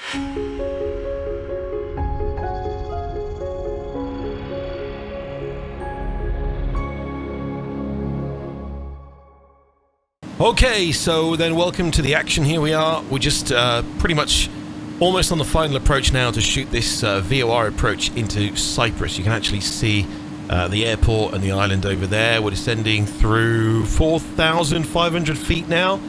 Okay, so then welcome to the action. Here we are. We're just pretty much almost on the final approach now to shoot this VOR approach into Cyprus. You can actually see the airport and the island over there. We're descending through 4,500 feet now.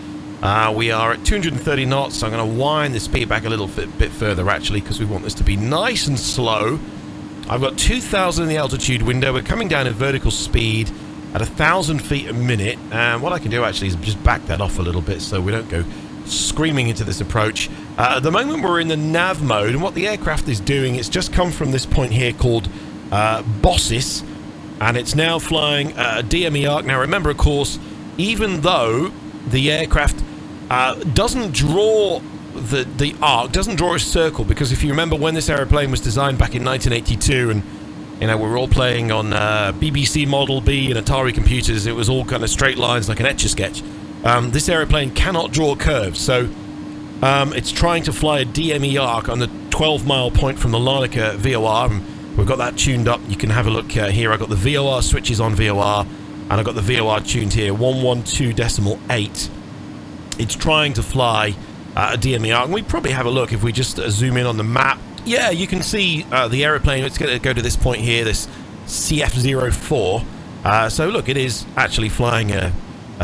We are at 230 knots, so I'm going to wind the speed back a little bit further actually, because we want this to be nice and slow. I've got 2,000 in the altitude window. We're coming down at vertical speed at 1,000 feet a minute, and what I can do actually is just back that off a little bit so we don't go screaming into this approach. At the moment we're in the nav mode, and what the aircraft is doing, it's just come from this point here called Bossis, and it's now flying a DME arc. Now remember, of course, even though the aircraft doesn't draw the arc, doesn't draw a circle, because if you remember when this aeroplane was designed back in 1982, and you know, we were all playing on BBC Model B and Atari computers. It was all kind of straight lines like an Etch-a-Sketch. This aeroplane cannot draw curves, so it's trying to fly a DME arc on the 12-mile point from the Larnaca VOR. We've got that tuned up. You can have a look here. I've got the VOR switches on VOR, and I've got the VOR tuned here, 112.8. It's trying to fly a DME arc. And we probably have a look if we just zoom in on the map. Yeah, you can see the aeroplane. It's going to go to this point here, this CF04. So look, it is actually flying a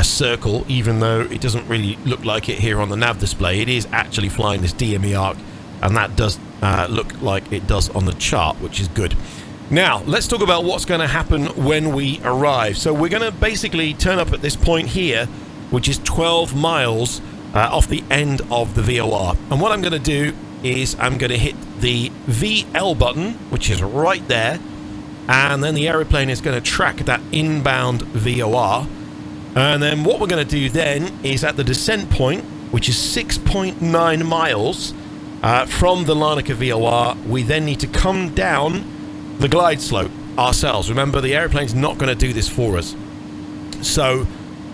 circle, even though it doesn't really look like it here on the nav display. It is actually flying this DME arc, and that does look like it does on the chart, which is good. Now, let's talk about what's going to happen when we arrive. So we're going to basically turn up at this point here, which is 12 miles off the end of the VOR. And what I'm going to do is I'm going to hit the VL button, which is right there, and then the aeroplane is going to track that inbound VOR. And then what we're going to do then is at the descent point, which is 6.9 miles from the Larnaca VOR, we then need to come down the glide slope ourselves. Remember, the aeroplane's not going to do this for us. So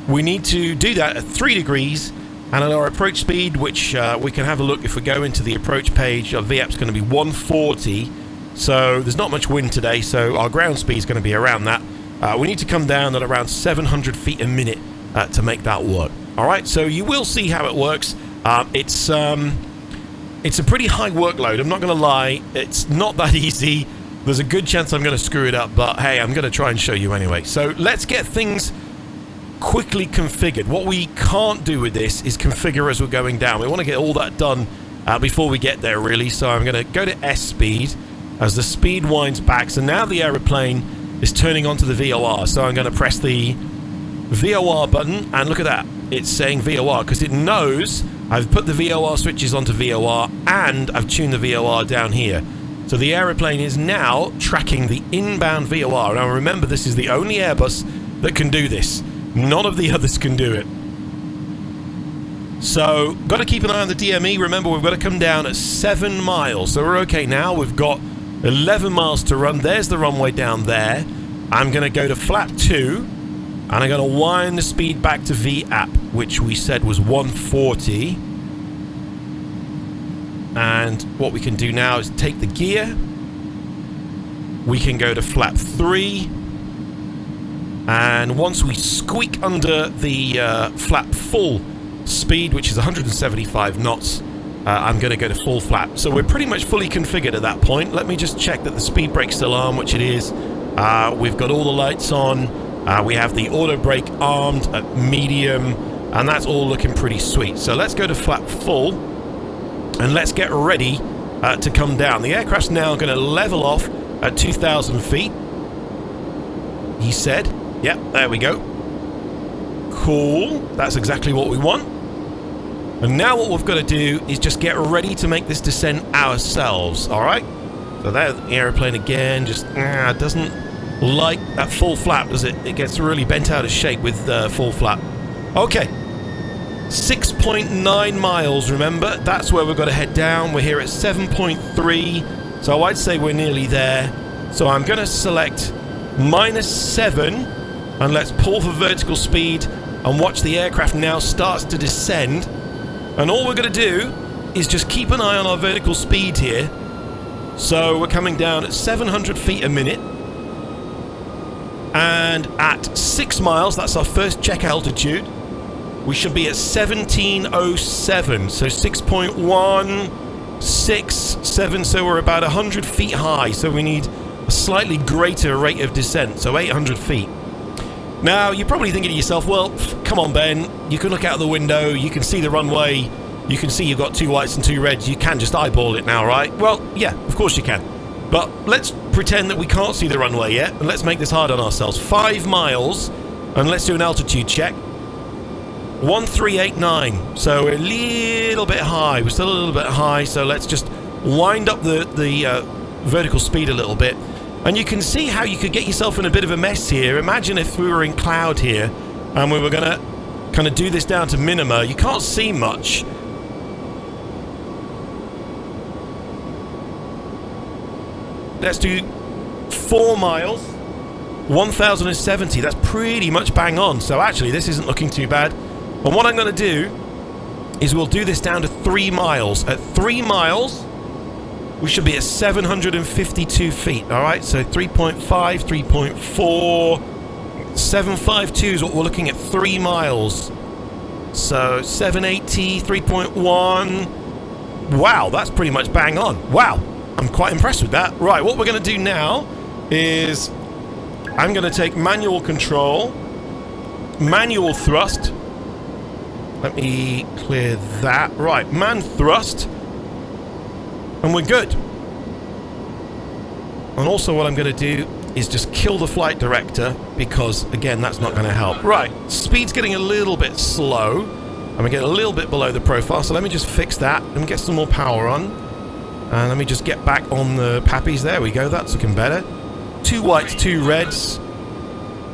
we need to do that at 3 degrees, and at our approach speed, which we can have a look if we go into the approach page, our VAP's going to be 140. So there's not much wind today, so our ground speed is going to be around that. We need to come down at around 700 feet a minute to make that work. Alright, so you will see how it works. It's a pretty high workload, I'm not going to lie. It's not that easy. There's a good chance I'm going to screw it up, but hey, I'm going to try and show you anyway. So let's get things quickly configured. What we can't do with this is configure as we're going down. We want to get all that done before we get there, really. So I'm going to go to S speed as the speed winds back. So now the aeroplane is turning onto the VOR. So I'm going to press the VOR button, and look at that. It's saying VOR because it knows I've put the VOR switches onto VOR and I've tuned the VOR down here. So the aeroplane is now tracking the inbound VOR. Now remember, this is the only Airbus that can do this. None of the others can do it. So, got to keep an eye on the DME. Remember, we've got to come down at 7 miles. So we're okay now. We've got 11 miles to run. There's the runway down there. I'm going to go to flap 2. And I'm going to wind the speed back to VAP, which we said was 140. And what we can do now is take the gear. We can go to flap 3. And once we squeak under the flap full speed, which is 175 knots, I'm going to go to full flap. So we're pretty much fully configured at that point. Let me just check that the speed brake's still on, which it is. We've got all the lights on. We have the auto brake armed at medium, and that's all looking pretty sweet. So let's go to flap full, and let's get ready to come down. The aircraft's now going to level off at 2,000 feet, he said. Yep, there we go. Cool. That's exactly what we want. And now what we've got to do is just get ready to make this descent ourselves, alright? So there's the aeroplane again, just doesn't like that full flap, does it? It gets really bent out of shape with full flap. Okay. 6.9 miles, remember? That's where we've got to head down. We're here at 7.3, so I'd say we're nearly there. So I'm going to select -7, and let's pull for vertical speed and watch the aircraft now starts to descend. And all we're going to do is just keep an eye on our vertical speed here. So we're coming down at 700 feet a minute. And at 6 miles, that's our first check altitude, we should be at 1707. So 6.167. So we're about 100 feet high. So we need a slightly greater rate of descent. So 800 feet. Now, you're probably thinking to yourself, well, come on, Ben, you can look out the window, you can see the runway, you can see you've got 2 whites and 2 reds, you can just eyeball it now, right? Well, yeah, of course you can. But let's pretend that we can't see the runway yet, and let's make this hard on ourselves. 5 miles, and let's do an altitude check. 1389, so we're a little bit high, we're still a little bit high, so let's just wind up the vertical speed a little bit. And you can see how you could get yourself in a bit of a mess here. Imagine if we were in cloud here and we were going to kind of do this down to minima. You can't see much. Let's do 4 miles, 1070. That's pretty much bang on. So actually this isn't looking too bad. And what I'm going to do is we'll do this down to 3 miles. At 3 miles, we should be at 752 feet, all right? So 3.5, 3.4, 752 is what we're looking at 3 miles. So 780, 3.1. Wow, that's pretty much bang on. Wow, I'm quite impressed with that. Right, what we're going to do now is I'm going to take manual control, manual thrust. Let me clear that. Right, man thrust. And we're good. And also what I'm going to do is just kill the flight director, because again that's not going to help. Right, speed's getting a little bit slow. I'm going to get a little bit below the profile, so let me just fix that. Let me get some more power on. And let me just get back on the pappies. There we go, that's looking better. 2 whites, 2 reds.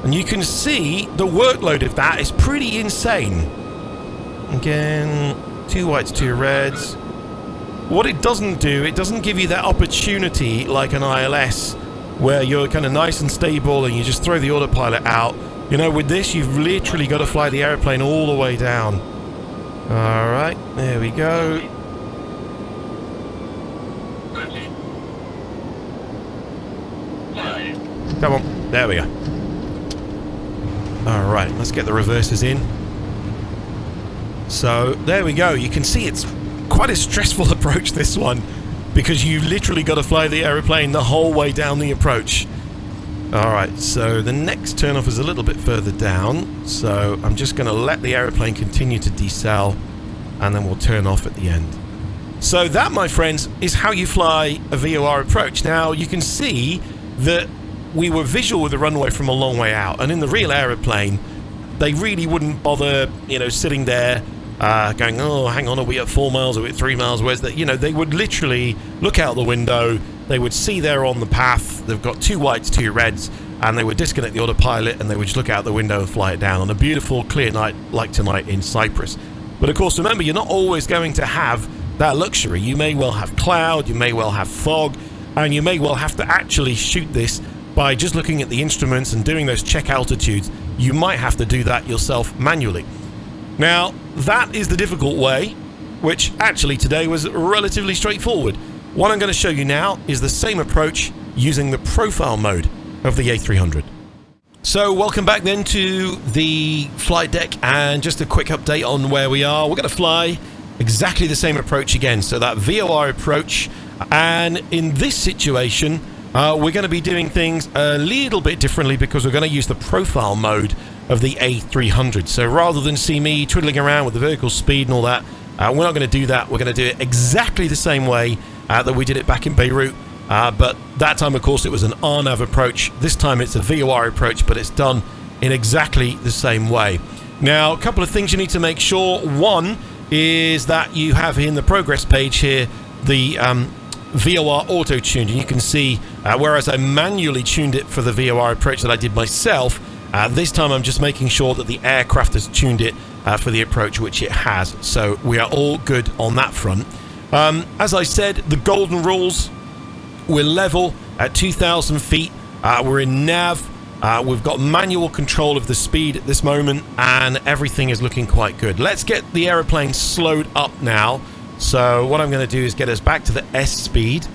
And you can see the workload of that is pretty insane. Again, 2 whites, 2 reds. What it doesn't do, it doesn't give you that opportunity like an ILS where you're kind of nice and stable and you just throw the autopilot out. You know, with this, you've literally got to fly the airplane all the way down. All right, there we go. Come on, there we go. All right, let's get the reverses in. So there we go. You can see it's quite a stressful approach, this one, because you literally got to fly the aeroplane the whole way down the approach. Alright, so the next turnoff is a little bit further down, so I'm just going to let the aeroplane continue to decel, and then we'll turn off at the end. So that, my friends, is how you fly a VOR approach. Now you can see that we were visual with the runway from a long way out, and in the real aeroplane they really wouldn't bother, you know, sitting there going, oh, hang on, are we at 4 miles, are we at 3 miles, where's that? You know, they would literally look out the window, they would see they're on the path, they've got 2 whites, 2 reds, and they would disconnect the autopilot and they would just look out the window and fly it down on a beautiful clear night like tonight in Cyprus. But of course, remember, you're not always going to have that luxury. You may well have cloud, you may well have fog, and you may well have to actually shoot this by just looking at the instruments and doing those check altitudes. You might have to do that yourself manually. Now, that is the difficult way, which actually today was relatively straightforward. What I'm going to show you now is the same approach using the profile mode of the A300. So welcome back then to the flight deck, and just a quick update on where we are. We're going to fly exactly the same approach again, so that VOR approach, and in this situation we're going to be doing things a little bit differently because we're going to use the profile mode of the A300. So rather than see me twiddling around with the vertical speed and all that, we're not going to do that. We're going to do it exactly the same way that we did it back in Beirut, but that time of course it was an RNAV approach. This time it's a VOR approach, but it's done in exactly the same way. Now, a couple of things you need to make sure. One is that you have in the progress page here the VOR auto tuned, and you can see whereas I manually tuned it for the VOR approach that I did myself, this time I'm just making sure that the aircraft has tuned it for the approach, which it has. So we are all good on that front. As I said, the golden rules: we're level at 2,000 feet, we're in nav, we've got manual control of the speed at this moment, and everything is looking quite good. Let's get the aeroplane slowed up now. So what I'm going to do is get us back to the S speed.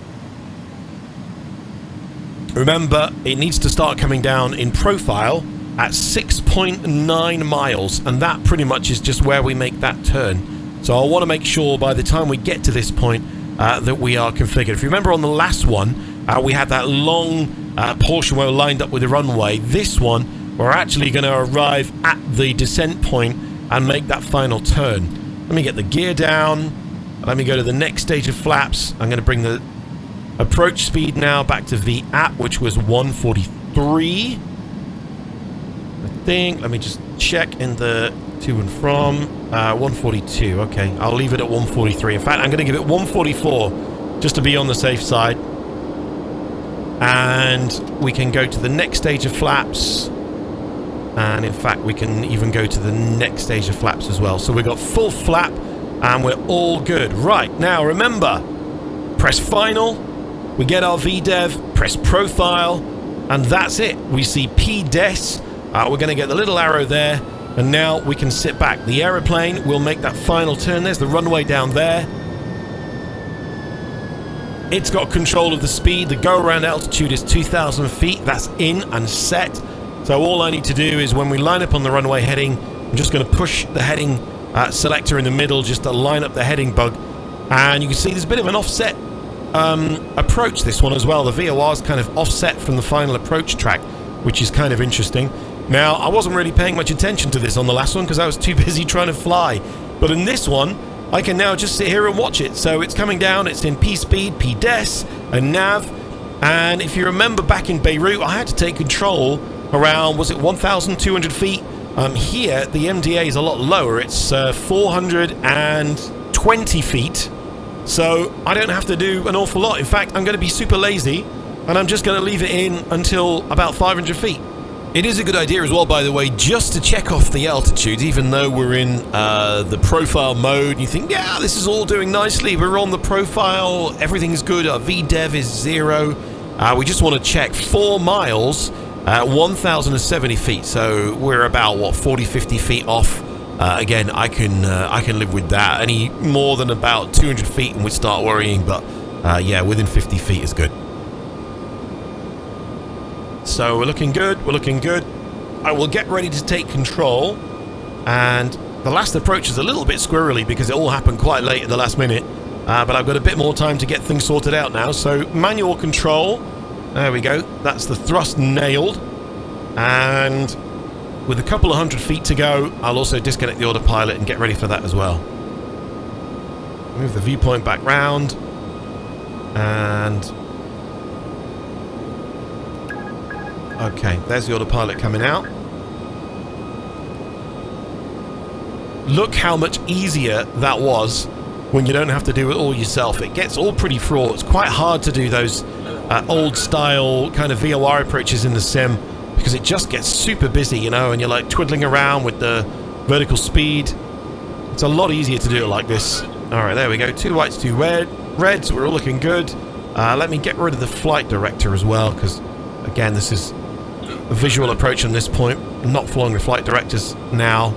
Remember, it needs to start coming down in profile at 6.9 miles, and that pretty much is just where we make that turn. So I want to make sure by the time we get to this point that we are configured. If you remember on the last one, we had that long portion where we're lined up with the runway. This one, we're actually going to arrive at the descent point and make that final turn. Let me get the gear down. Let me go to the next stage of flaps. I'm going to bring the approach speed now back to VAP, which was 143. I think. Let me just check in the to and from. 142. Okay, I'll leave it at 143. In fact, I'm going to give it 144 just to be on the safe side. And we can go to the next stage of flaps. And in fact, we can even go to the next stage of flaps as well. So we've got full flap and we're all good. Right, now remember, press final. We get our VDEV, press profile, and that's it. We see PDES. We're going to get the little arrow there, and now we can sit back. The aeroplane will make that final turn. There's the runway down there. It's got control of the speed. The go-around altitude is 2,000 feet. That's in and set. So all I need to do is when we line up on the runway heading, I'm just going to push the heading selector in the middle just to line up the heading bug. And you can see there's a bit of an offset approach this one as well. The VOR is kind of offset from the final approach track, which is kind of interesting. Now, I wasn't really paying much attention to this on the last one because I was too busy trying to fly. But in this one, I can now just sit here and watch it. So it's coming down, it's in P-speed, P-DES, and nav. And if you remember back in Beirut, I had to take control around, was it 1,200 feet? Here, the MDA is a lot lower. It's 420 feet. So I don't have to do an awful lot. In fact, I'm going to be super lazy and I'm just going to leave it in until about 500 feet. It is a good idea as well, by the way, just to check off the altitude, even though we're in the profile mode. You think, yeah, this is all doing nicely. We're on the profile. Everything's good. Our VDEV is 0. We just want to check 4 miles at 1,070 feet. So we're about, what, 40, 50 feet off. Again, I can live with that. Any more than about 200 feet and we start worrying, but yeah, within 50 feet is good. So we're looking good, we're looking good. I will get ready to take control, and the last approach is a little bit squirrely because it all happened quite late at the last minute, but I've got a bit more time to get things sorted out now. So manual control, there we go, that's the thrust nailed, and with a couple of 100 feet to go, I'll also disconnect the autopilot and get ready for that as well. Move the viewpoint back round, and okay, there's the autopilot coming out. Look how much easier that was when you don't have to do it all yourself. It gets all pretty fraught. It's quite hard to do those old style kind of VOR approaches in the sim because it just gets super busy, you know, and you're like twiddling around with the vertical speed. It's a lot easier to do it like this. Alright, there we go. 2 whites, 2 reds. We're all looking good. Let me get rid of the flight director as well because, again, this is a visual approach on this point. I'm not flying with flight directors now.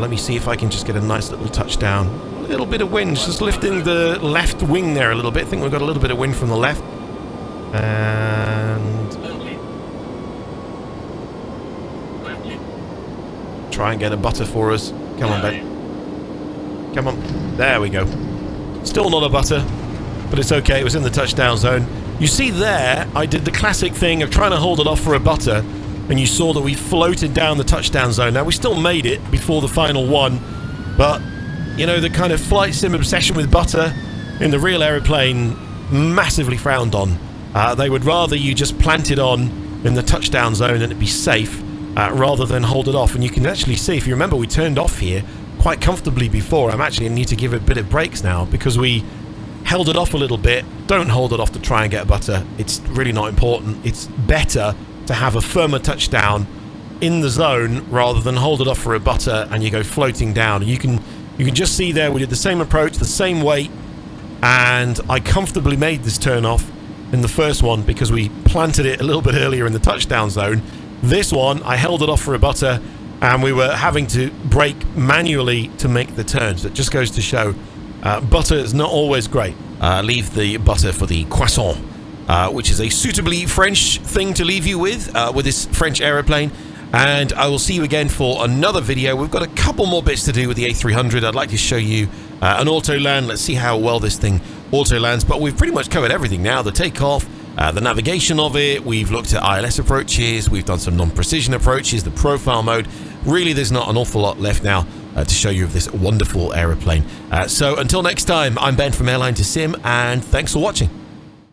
Let me see if I can just get a nice little touchdown. A little bit of wind, just lifting the left wing there a little bit. I think we've got a little bit of wind from the left. And try and get a butter for us. Come on, babe. Come on. There we go. Still not a butter, but it's okay. It was in the touchdown zone. You see there, I did the classic thing of trying to hold it off for a butter, and you saw that we floated down the touchdown zone. Now, we still made it before the final one, but, you know, the kind of flight sim obsession with butter in the real aeroplane, massively frowned on. They would rather you just plant it on in the touchdown zone and it'd be safe, rather than hold it off. And you can actually see, if you remember, we turned off here quite comfortably before. I'm actually going to need to give it a bit of brakes now because we held it off a little bit. Don't hold it off to try and get a butter. It's really not important. It's better to have a firmer touchdown in the zone rather than hold it off for a butter and you go floating down. And you can just see there we did the same approach, the same weight, and I comfortably made this turn off in the first one because we planted it a little bit earlier in the touchdown zone. This one, I held it off for a butter and we were having to brake manually to make the turn. So it just goes to show Butter is not always great. Leave the butter for the croissant, which is a suitably French thing to leave you with this French aeroplane. And I will see you again for another video. We've got a couple more bits to do with the A300. I'd like to show you an auto land. Let's see how well this thing auto lands. But we've pretty much covered everything now. The takeoff, the navigation of it. We've looked at ILS approaches. We've done some non-precision approaches, the profile mode. Really, there's not an awful lot left now to show you of this wonderful aeroplane. So until next time, I'm Ben from Airline2Sim, and thanks for watching.